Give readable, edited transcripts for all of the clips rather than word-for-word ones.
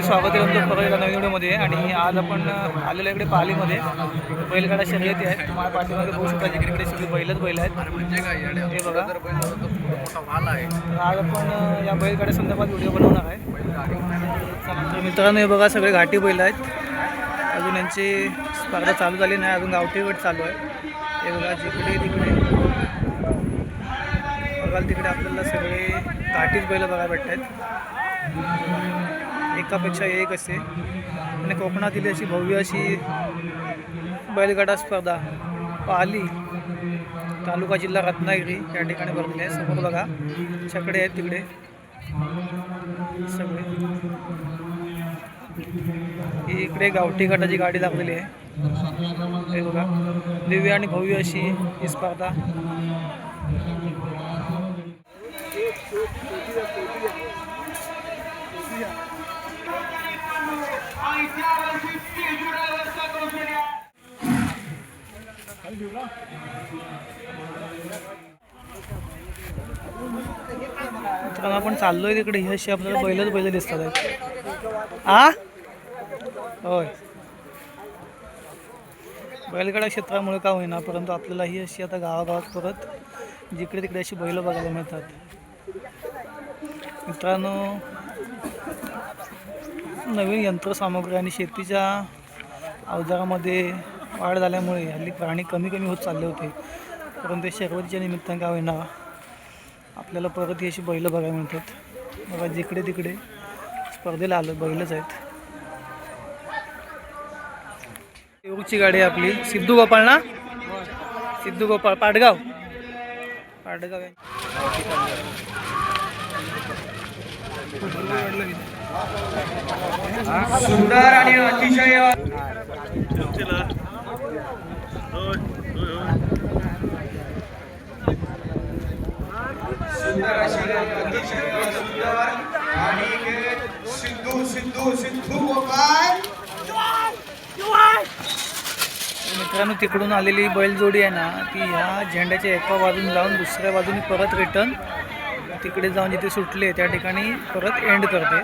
स्वागत आहे तुमचं परत एका नवीन व्हिडिओमध्ये. आणि आज आपण आलेलो इकडे पालीमध्ये बैलगाडा शर्यती आहेत. तुम्हाला पाठीमागे बघू शकता जिकडे सगळी बैल आहेत. हे बघा, आज आपण या बैलगाड्या संदर्भात व्हिडिओ बनवणार आहे. तर मित्रांनो, हे बघा सगळे घाटी बैल आहेत. अजून यांची स्पर्धा चालू झाली नाही, अजून गावठी गट चालू आहे. हे बघा, जिकडे तिकडे बघाल तिकडे आपल्याला सगळे घाटीच बैल बघायला भेटत आहेत. एकापेक्षा एक असे आणि कोकणातील अशी भव्य अशी बैलगाडा स्पर्धा पाली तालुका जिल्हा रत्नागिरी या ठिकाणी भरलेली आहे. समोर बघा छकडे आहेत तिकडे सगळे. ही इकडे गावठी गटाची गाडी लागलेली आहे. हे बघा, दिव्य आणि भव्य अशी ही स्पर्धा. तर आपण चाललोय तिकडे. ही अशी आपल्याला बैल दिसतात आहेत. होय, बैलगाडा क्षेत्रामुळे का होईना, परंतु आपल्याला ही अशी आता गावागावात परत जिकडे तिकडे अशी बैल बघायला मिळतात. मित्रांनो, नवीन यंत्रसामुग्री आणि शेतीच्या अवजारामध्ये वाढ झाल्यामुळे हल्ली प्राणी कमी होत चालले होते. परंतु शर्यतीच्या निमित्ताने का होईना आपल्याला परत ही अशी बैल बघायला मिळतात. बघा, जिकडे तिकडे स्पर्धेला आलं बैलच आहेत. येऊरची गाडी आहे आपली, सिद्धू गोपाळ ना, सिद्धू गोपाळ पाडगाव. सुंदर आणि अतिशय मित्रांनो, तिकडून आलेली बैलजोडी आहे ना, ती ह्या झेंड्याच्या एका बाजून जाऊन दुसऱ्या बाजूने परत रिटर्न तिकडे जाऊन जिथे सुटले त्या ठिकाणी परत एंड करते.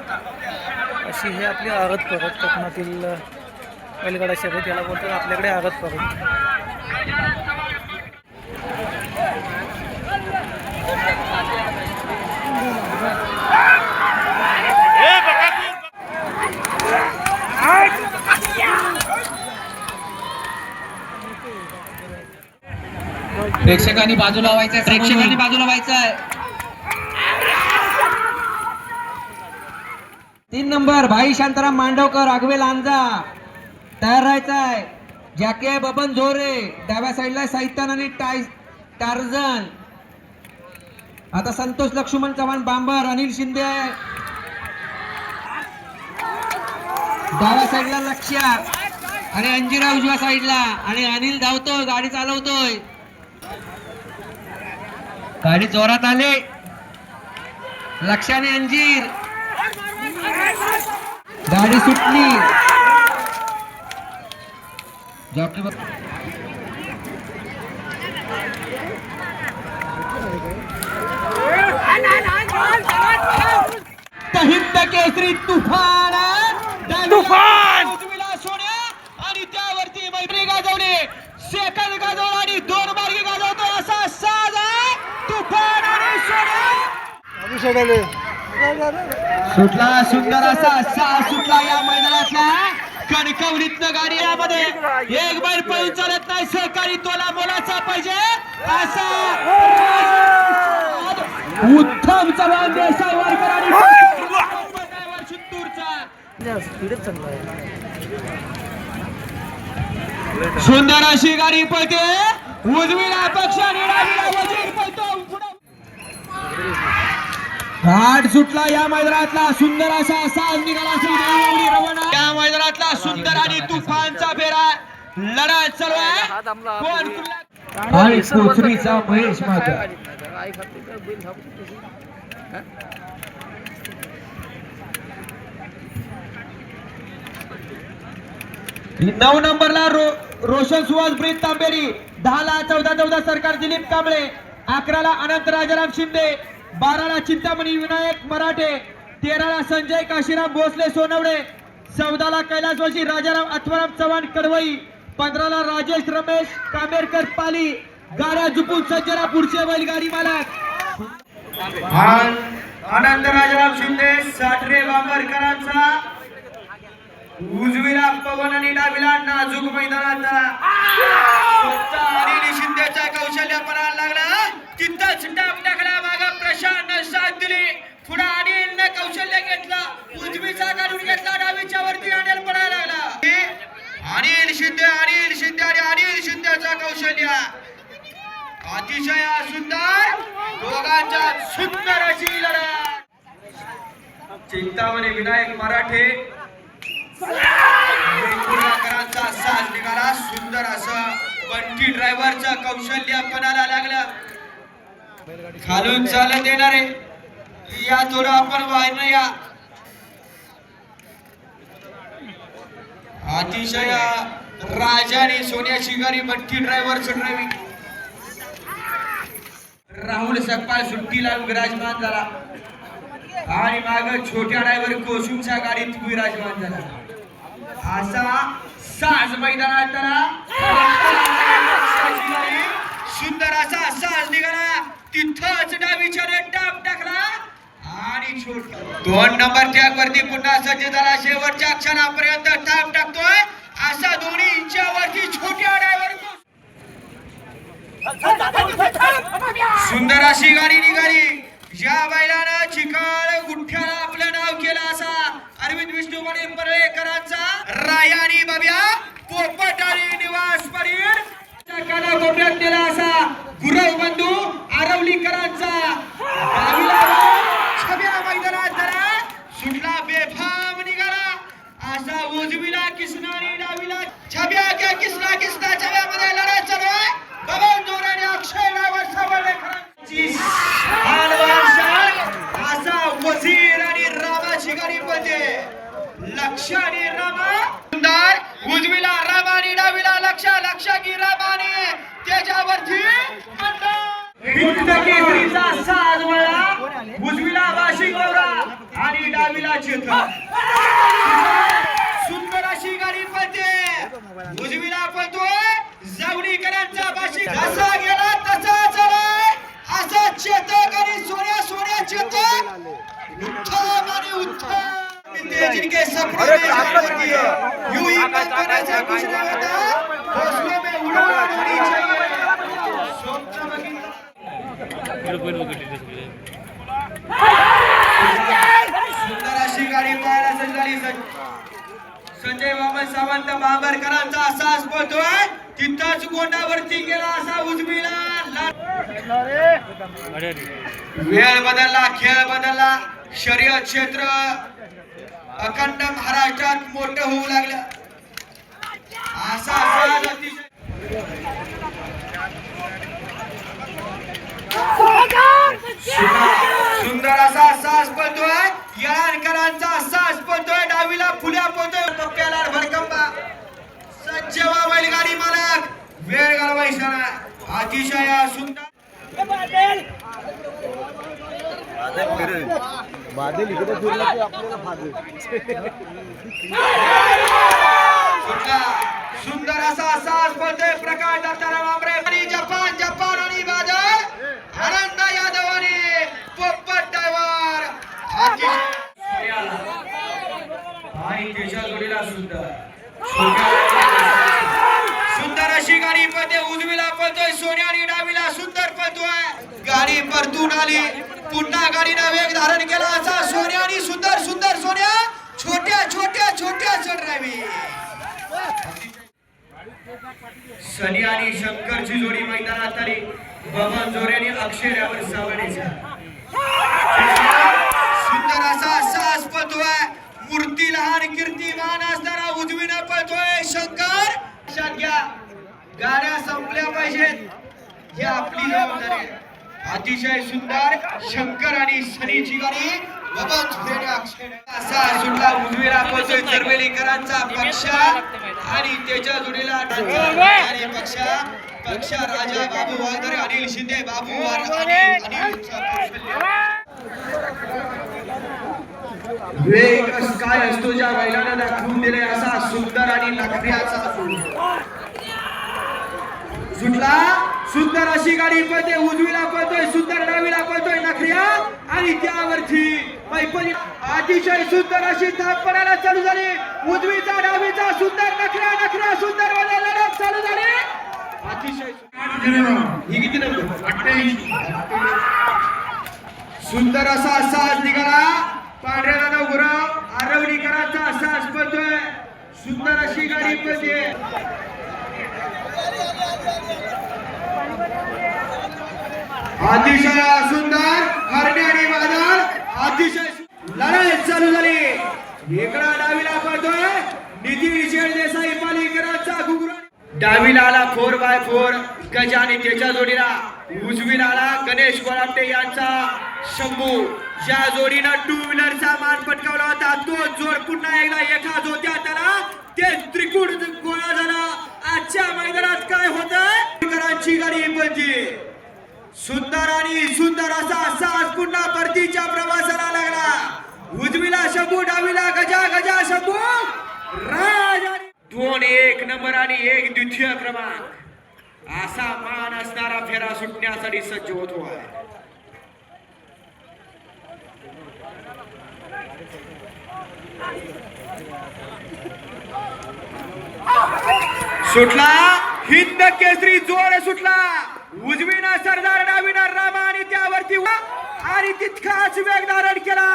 अशी हे आपली आरत परत कोकणातील बैलगाडा शर्यत याला बोलतात आपल्याकडे आरत परत. प्रेक्षकांनी बाजूला व्हायचंय. 3 नंबर भाई शांताराम मांडवकर, आगवे लांजा तयार राहायचाय. जॅके बबन झोरे डाव्या साईडला, साहित्यान आणि टार्झन. आता संतोष लक्ष्मण चव्हाण बांबर, अनिल शिंदे डाव्या साईडला, लक्ष्य आणि अंजिरा उजव्या साईडला. आणि अनिल धावतोय, गाडी चालवतोय. गाडी जोरात आले. लक्ष्याने अंजीर, गाडी सुटली. हिंद केसरी तुफान सोन्या आणि त्यावरती मैत्री गाजवणे, सेकंद गाजवला आणि 2 मार्गी गाजवतो असा साधा तुफान आणि सोन्या सुटला. सुंदर असा सुटला या मैदानातला. कणकवलीतनं गाडी यामध्ये एक बैल पळून चालत नाही. सहकारी तोला मोलाचा पाहिजे असा उत्तम चव्हाण, देसाई वारकर आणि चित्तूरचा सुंदर अशी गाडी पळते. उजवीला पक्ष आणि डावीला वजीर पळतो. घाट सुटला या मैदानातला. सुंदर असा साज निघाला असेल रवाना. या मैदानातला सुंदर आणि तुफानचा फेरा लढत चालू आहे. आणि कोचरीचा महेश मात्र 9 नंबरला रोशन सुहास ब्रिज तांबेरी, 10ला 14 सरकार दिलीप कांबळे, 11ला अनंत राजाराम शिंदे, 12ला चिंतामणी विनायक मराठे, 13ला संजय काशीराम भोसले सोनवडे, 14ला कैलास जोशी राजाराम अथवाराम चव्हाण कडवई, 15ला राजेश रमेश कामेरकर पाली. गाड्या झुपून सज्जना पुढचे बैलगाडी मालक आनंद राजाराम शिंदे साठरे बांबरकरांचा उजवीला पवन आणि डावीला नाजूक मैदानात अनिल शिंदेचा कौशल्य पणाला लागला. तिथंच डाब टाकला, मागा प्रशांत साथ दिली, पुढे अनिलने कौशल्य घेतला, उजवीचा काढून घेतला, डावीच्या वरती अनिल पडायला लागला. अनिल शिंदे आणि अनिल शिंदेचा कौशल्य अतिशय सुंदर, दोघांच्या सुंदर अशी लढत. चिंतामणी विनायक मराठे पुणेकरांचा साज निघाला. सुंदर असं बंटी ड्रायव्हरचं कौशल्य पणाला लागलं. खालून चालत येणारे या थोडं आपण वाहन या. अतिशय राजाने सोन्या शिगारी बंटी ड्रायव्हरचं ड्रायव्हिंग. राहुल सकपाळ सुट्टीला विराजमान झाला आणि माग छोट्या ड्रायव्हर कोशुमच्या गाडीत विराजमान झाला. असा साज मैदानात सुंदर असा साज निघाला. तिथंच डावीच्या टाप टाकला आणि छोट 2 नंबर टॅग वरती पुन्हा सज्ज झाला. शेवटच्या क्षणापर्यंत टाप टाकतोय असा दोन्ही इंच्यावरती छोट्या ड्रायव्हर. सुंदर अशी गाडी निघाली. या बैलानं चिकाळ गुठ्ठ्याला आपलं नाव केलं असा अरविंद विष्णुमणी परळेकरांचा रायानी बब्या पोपट आणि निवास परीर काना कोपऱ्यात नेला असा गुरव बंधू आरवलीकरांचा छब्या मैदानात जरा सुटला बेफाम निघाला असा उजवीला किसनारी डावीला छब्या क्या किसना छब्यामध्ये लढाई चालू आहे. बबन जोराने अक्षय ड्रायव्हर सावळेकरांची असा वजीर आणि रामाची गाडी पळते. लक्ष आणि रामा सुंदर उजवीला रामा आणि डावीला लक्ष की रामाने त्याच्यावरती केसरीचा साज वळला. उजवीला वाशी गौरा आणि डावीला चेतन. सुंदर अशी गाडी पळते. उजवीला पळतोय जावडीकरांचा बाशी. जसा गेला तसा चलाय असा चेतक आणि सोन्या चेतक उत्तम आणि उत्तम. जिनके सपनों में जान होती है यूं ही बचपन से कुछ नहीं होता, हौसलों में उड़ान होनी चाहिए. सुंदर अशी गाडी पाहायला सजली. संजय बाबा सावंत बांबरकरांचा असा पळतोय. तिथंच गोंडावरती गेला असा उजवीला. वेळ बदलला, खेळ बदलला. शर्यत क्षेत्र अखंड महाराष्ट्रात मोठं होऊ लागलं. असा सुंदर असा सास पळतोय. येळाणकरांचा सास पळतोय. डावीला फुल्या पळतोय. पप्प्याला भरकंबा सज्जवा बैलगाडी मालक वेळ घालवायचा अतिशय सुंदर. बादल इकडे फिरला की आपल्याला फादे. सुंदर असा सास पळतोय. प्रकाश दत्ताराम आंबरे आणि जपान आणि बादल आनंद यादव आणि पोपट ड्रायव्हर आणि त्याच्या जोडीला सुंदर अशी गाडी पळते. उजवीला पळतोय सोन्या आणि डावीला सुंदर पळतोय. गाडी परतून आली. पुन्हा गाडीनं वेग धारण केला असा सोन्या आणि सुंदर सोन्या छोट्या ड्रायव्हिंग. सनी आणि शंकरची जोडी मैदानात आली. बबन जोरे आणि अक्षय ड्रायव्हर सावळेचा सुंदर असा सास पळतोय. मूर्ती लहान कीर्तिमान असणारा उजवीनं पळतोय शंकर. लक्षात घ्या, गाड्या संपल्या पाहिजेत ही आपली जबाबदारी आहे. अतिशय सुंदर शंकर आणि सनीची गाडी असा सुटला. उजवीला पळतोय चरवेलीकरांचा पक्ष आणि त्याच्या जोडीला आणि पक्ष राजा बाबू वाघरे अनिल शिंदे बाबू आणि अनिलचा कौशल्य. वेग काय असतो ज्या बैलानं दाखवून दिले असा सुंदर आणि नखऱ्याचा सुटला. सुंदर अशी गाडी पळते, उजवीला पळतोय, सुंदर डावीला पळतोय नखऱ्या आणि त्यावरती पैपणी अतिशय सुंदर अशी थाप पडायला चालू झाली. उजवीचा डावीचा सुंदर नखऱ्या नखऱ्या सुंदर मध्ये लढत चालू झाली. अतिशय ही किती नंबर 88. सुंदर असा साज निघाला. पांढऱ्या दादा गुरव आरवणीकरांचा साज पळतोय. सुंदर अशी गाडी पळते. अतिशय सुंदर हरणे आणि बाजार अतिशय लढाई चालू झाली. इकडा डावीला पळतोय नितीन शेळदेसाई पालीकरांचा घुगरा. डावीला आला 4x4 गजा आणि त्याच्या जोडीला. उजवीला आला गणेश गोळापटे यांचा शंभू. ज्या जोडीनं 2 व्हीलरचा मान पटकावला होता तो जोड पुन्हा एकदा एका जोत्या त्याला ते त्रिकुट गोळा झाला. आजच्या मैदानात काय होतंय करांची गाडी पळते. सुंदर आणि सुंदर असा साज पुन्हा परतीच्या प्रवासाला लागला. उजवीला शंभू डावीला गजा गजा शंभू राज. 2 1 नंबर आणि 1 द्वितीय क्रमांक असा मान असणारा फेरा सुटण्यासाठी सज्ज होतो आहे. सुटला हिंद केसरी जोर सुटला. उजवीना सरदार डावीना रामा आणि त्यावरती आणि तितकाच वेग धारण केला.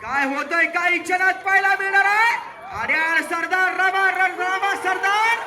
काय होतंय काही क्षणात पाहायला मिळणार आहे. आणि सरदार रामा सरदार